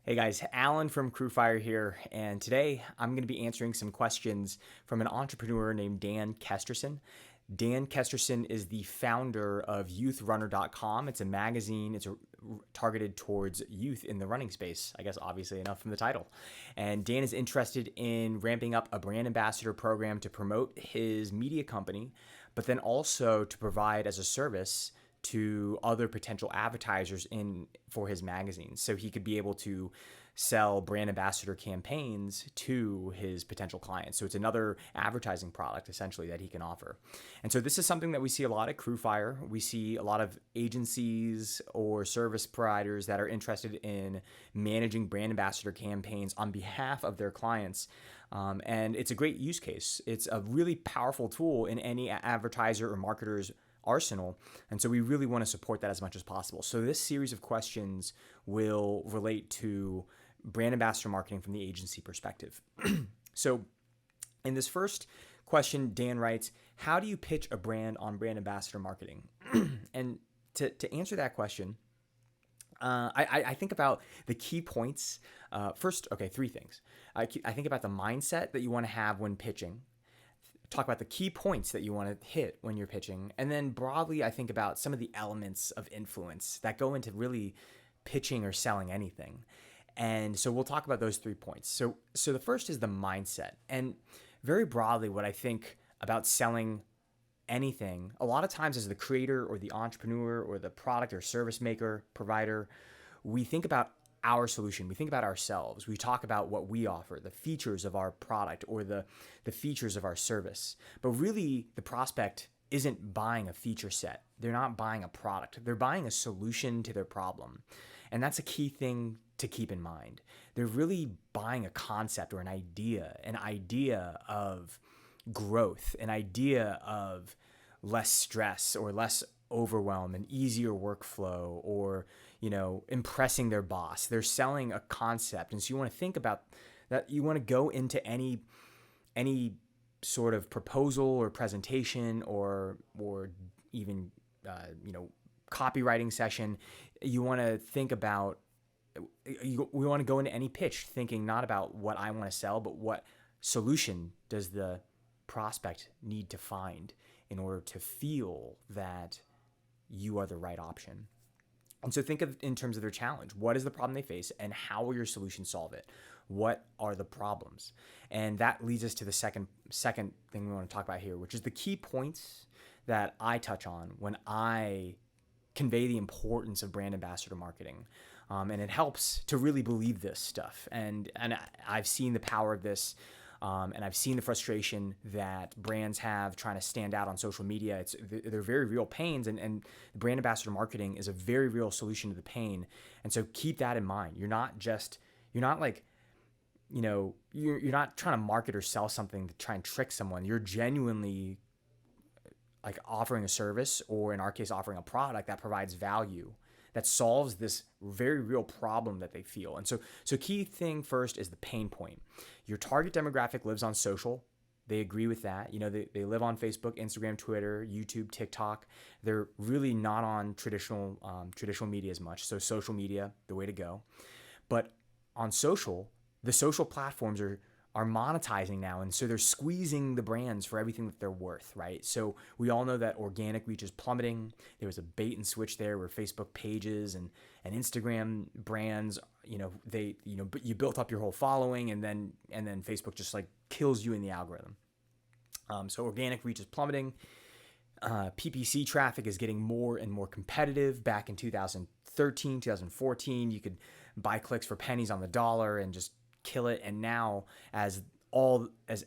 Hey guys, Alan from CrewFire here, and today I'm going to be answering some questions from an entrepreneur named Dan Kesterson. Dan Kesterson is the founder of YouthRunner.com. It's a magazine. It's targeted towards youth in the running space. I guess obviously enough from the title. And Dan is interested in ramping up a brand ambassador program to promote his media company, but then also to provide as a service to other potential advertisers in for his magazine, so he could be able to sell brand ambassador campaigns to his potential clients. So it's another advertising product essentially that he can offer. And so this is something that we see a lot at CrewFire. We see a lot of agencies or service providers that are interested in managing brand ambassador campaigns on behalf of their clients. And it's a great use case. It's a really powerful tool in any advertiser or marketer's arsenal. And so we really want to support that as much as possible. So this series of questions will relate to brand ambassador marketing from the agency perspective. So in this first question, Dan writes, how do you pitch a brand on brand ambassador marketing? And to answer that question, I think about the key points. First, okay, three things. I think about the mindset that you want to have when pitching. Talk about the key points that you want to hit when you're pitching. And then broadly, I think about some of the elements of influence that go into really pitching or selling anything. And so we'll talk about those 3 points. So the first is the mindset. And very broadly, what I think about selling anything, a lot of times as the creator or the entrepreneur or the product or service maker, provider, we think about our solution. We think about ourselves. We talk about what we offer, the features of our product or the features of our service. But really, the prospect isn't buying a feature set. They're not buying a product. They're buying a solution to their problem. And that's a key thing to keep in mind. They're really buying a concept or an idea of growth, an idea of less stress or less overwhelm, an easier workflow, or impressing their boss. They're selling a concept. And so you want to think about that. You want to go into any sort of proposal or presentation or even copywriting session. You want to think about, we want to go into any pitch thinking not about what I want to sell, but what solution does the prospect need to find in order to feel that you are the right option. And so think of in terms of their challenge. What is the problem they face, and how will your solution solve it? What are the problems? And that leads us to the second thing we want to talk about here, which is the key points that I touch on when I convey the importance of brand ambassador marketing. And it helps to really believe this stuff. And I've seen the power of this. And I've seen the frustration that brands have trying to stand out on social media. They're very real pains, and brand ambassador marketing is a very real solution to the pain. And so keep that in mind. You're not trying to market or sell something to try and trick someone. You're genuinely like offering a service, or in our case, offering a product that provides value, that solves this very real problem that they feel. And so key thing first is the pain point. Your target demographic lives on social. They agree with that. They live on Facebook, Instagram, Twitter, YouTube, TikTok. They're really not on traditional media as much. So social media, the way to go. But on social, the social platforms are monetizing now, and so they're squeezing the brands for everything that they're worth, right? So we all know that organic reach is plummeting. There was a bait and switch there where Facebook pages and Instagram brands, but you built up your whole following, and then Facebook just like kills you in the algorithm. So organic reach is plummeting. PPC traffic is getting more and more competitive. Back in 2013, 2014, you could buy clicks for pennies on the dollar and just kill it. And now as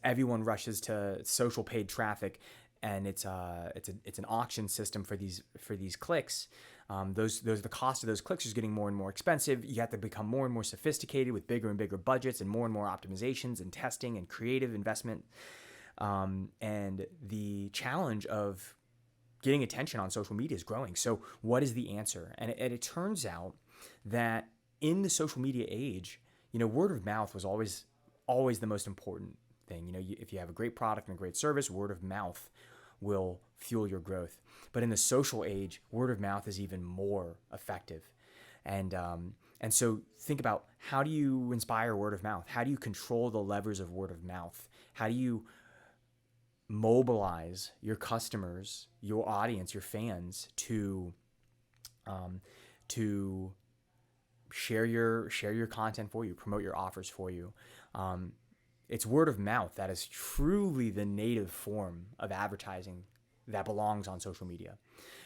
everyone rushes to social paid traffic, and it's an auction system for these clicks, the cost of those clicks is getting more and more expensive. You have to become more and more sophisticated with bigger and bigger budgets and more optimizations and testing and creative investment. And the challenge of getting attention on social media is growing. So what is the answer? And it turns out that in the social media age, word of mouth was always the most important thing. If you have a great product and a great service, word of mouth will fuel your growth. But in the social age, word of mouth is even more effective. And And so think about, how do you inspire word of mouth? How do you control the levers of word of mouth? How do you mobilize your customers, your audience, your fans um, to share your content for you, promote your offers for you? Um, it's word of mouth that is truly the native form of advertising that belongs on social media.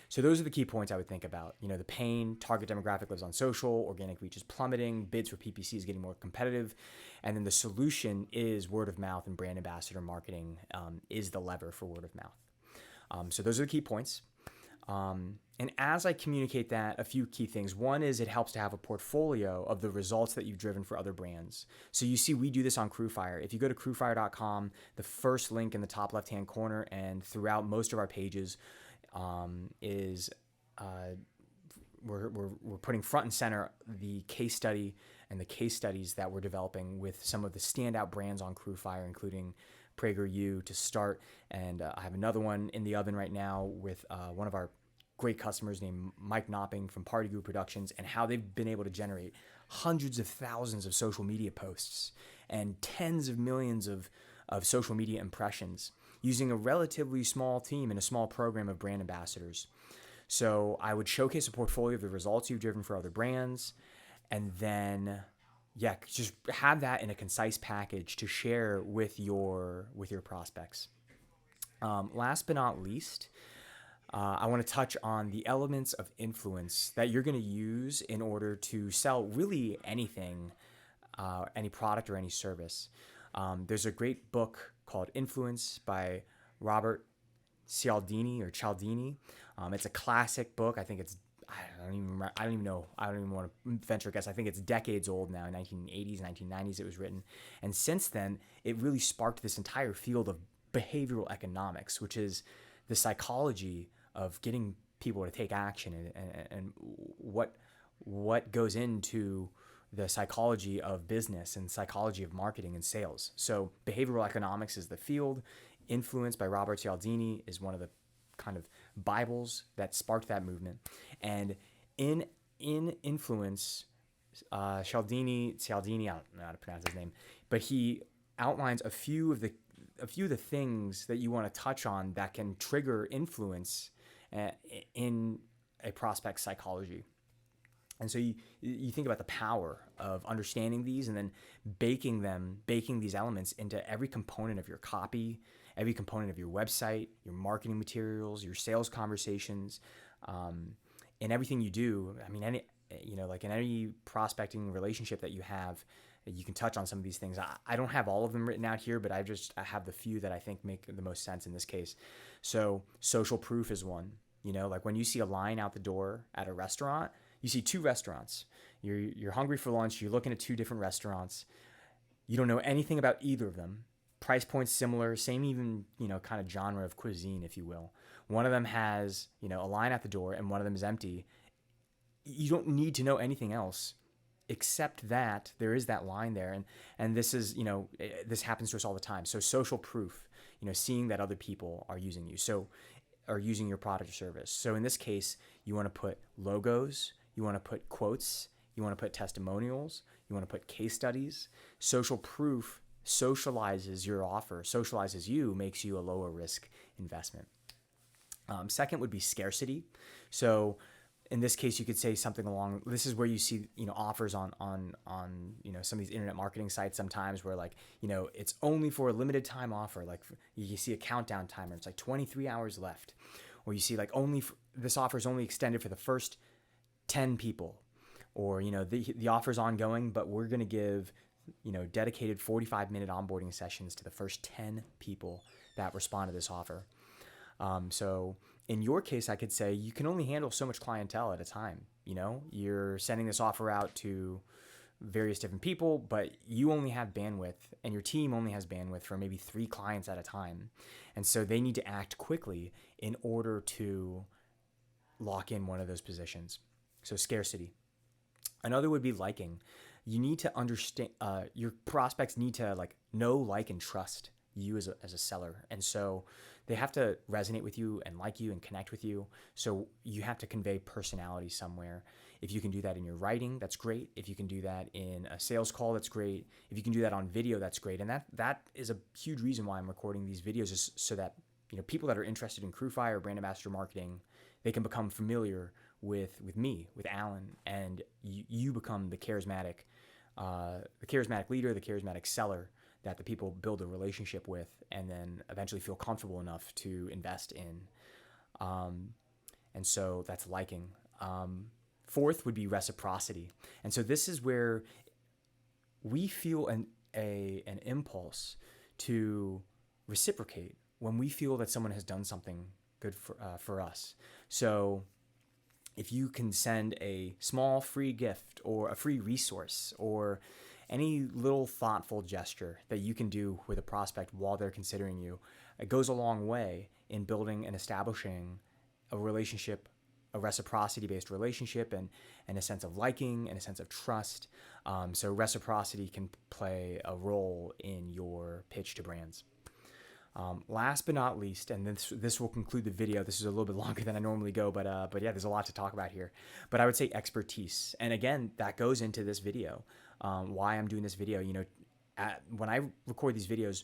So those are the key points I would think about. The pain, target demographic lives on social, organic reach is plummeting, bids for PPC is getting more competitive, and then the solution is word of mouth, and brand ambassador marketing is the lever for word of mouth. So those are the key points. And as I communicate that, a few key things. One is it helps to have a portfolio of the results that you've driven for other brands. So you see, we do this on CrewFire. If you go to crewfire.com, the first link in the top left-hand corner and throughout most of our pages is we're putting front and center the case study and the case studies that we're developing with some of the standout brands on CrewFire, including PragerU to start. And I have another one in the oven right now with one of our great customers named Mike Knopping from Party Group Productions, and how they've been able to generate hundreds of thousands of social media posts and tens of millions of social media impressions using a relatively small team and a small program of brand ambassadors. So I would showcase a portfolio of the results you've driven for other brands, and then just have that in a concise package to share with your prospects. Last but not least, I want to touch on the elements of influence that you're going to use in order to sell really anything, any product or any service. There's a great book called Influence by Robert Cialdini or Cialdini. It's a classic book. I think it's I don't even know. I don't even want to venture a guess. I think it's decades old now. 1980s, 1990s it was written. And since then, it really sparked this entire field of behavioral economics, which is the psychology of getting people to take action, and what goes into the psychology of business and psychology of marketing and sales. So behavioral economics is the field. Influence by Robert Cialdini is one of the kind of Bibles that sparked that movement. And in Influence, Cialdini, I don't know how to pronounce his name, but he outlines a few of the things that you want to touch on that can trigger influence in a prospect's psychology. And so you think about the power of understanding these and then baking these elements into every component of your copy, every component of your website, your marketing materials, your sales conversations, and everything you do. I mean, like in any prospecting relationship that you have, you can touch on some of these things. I don't have all of them written out here, but I have the few that I think make the most sense in this case. So social proof is one. Like when you see a line out the door at a restaurant, you see two restaurants. You're hungry for lunch. You're looking at two different restaurants. You don't know anything about either of them. Price points similar, same even kind of genre of cuisine, if you will. One of them has a line at the door, and one of them is empty. You don't need to know anything else except that there is that line there, and this is this happens to us all the time. So social proof, seeing that other people are using you, are using your product or service. So in this case, you want to put logos. You want to put quotes, you want to put testimonials, you want to put case studies. Social proof socializes your offer, socializes you, makes you a lower risk investment. Second would be scarcity. So in this case, you could say something along, this is where you see, offers on some of these internet marketing sites sometimes where it's only for a limited time offer. Like you see a countdown timer, it's like 23 hours left. Or you see this offer is only extended for the first 10 people, or the offer's ongoing, but we're going to give dedicated 45-minute onboarding sessions to the first 10 people that respond to this offer. So in your case, I could say you can only handle so much clientele at a time. You're sending this offer out to various different people, but you only have bandwidth, and your team only has bandwidth for maybe 3 clients at a time. And so they need to act quickly in order to lock in one of those positions. So scarcity. Another would be liking. You need to understand, your prospects need to know, like, and trust you as a seller. And so they have to resonate with you and like you and connect with you. So you have to convey personality somewhere. If you can do that in your writing, that's great. If you can do that in a sales call, that's great. If you can do that on video, that's great. And that is a huge reason why I'm recording these videos, is so that people that are interested in CrewFire, brand ambassador marketing, they can become familiar with me, with Alan, and you become the charismatic leader, the charismatic seller that the people build a relationship with, and then eventually feel comfortable enough to invest in. And so that's liking. Fourth would be reciprocity. And so this is where we feel an impulse to reciprocate when we feel that someone has done something good for us. So if you can send a small free gift or a free resource or any little thoughtful gesture that you can do with a prospect while they're considering you, it goes a long way in building and establishing a relationship, a reciprocity-based relationship, and a sense of liking and a sense of trust. So reciprocity can play a role in your pitch to brands. Last but not least, and this will conclude the video. This is a little bit longer than I normally go, but yeah, there's a lot to talk about here. But I would say expertise, and again, that goes into this video. Why I'm doing this video, when I record these videos,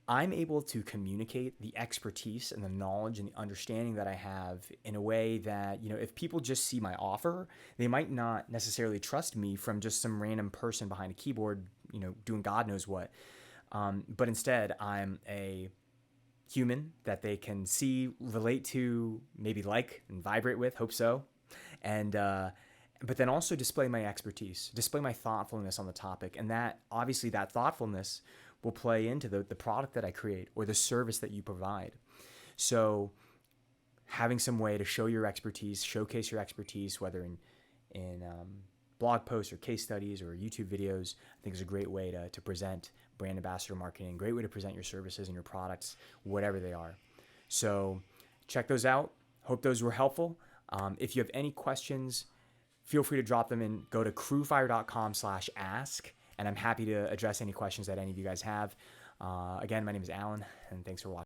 I'm able to communicate the expertise and the knowledge and the understanding that I have in a way that, if people just see my offer, they might not necessarily trust me from just some random person behind a keyboard, doing God knows what. But instead, I'm a human that they can see, relate to, maybe like and vibrate with, hope so. And but then also display my expertise, display my thoughtfulness on the topic. And that, obviously, that thoughtfulness will play into the product that I create or the service that you provide. So having some way to show your expertise, showcase your expertise, whether in blog posts or case studies or YouTube videos, I think is a great way to present brand ambassador marketing, great way to present your services and your products, whatever they are. So check those out. Hope those were helpful. If you have any questions, feel free to drop them in. Go to crewfire.com/ask, and I'm happy to address any questions that any of you guys have. Again, my name is Alan, and thanks for watching.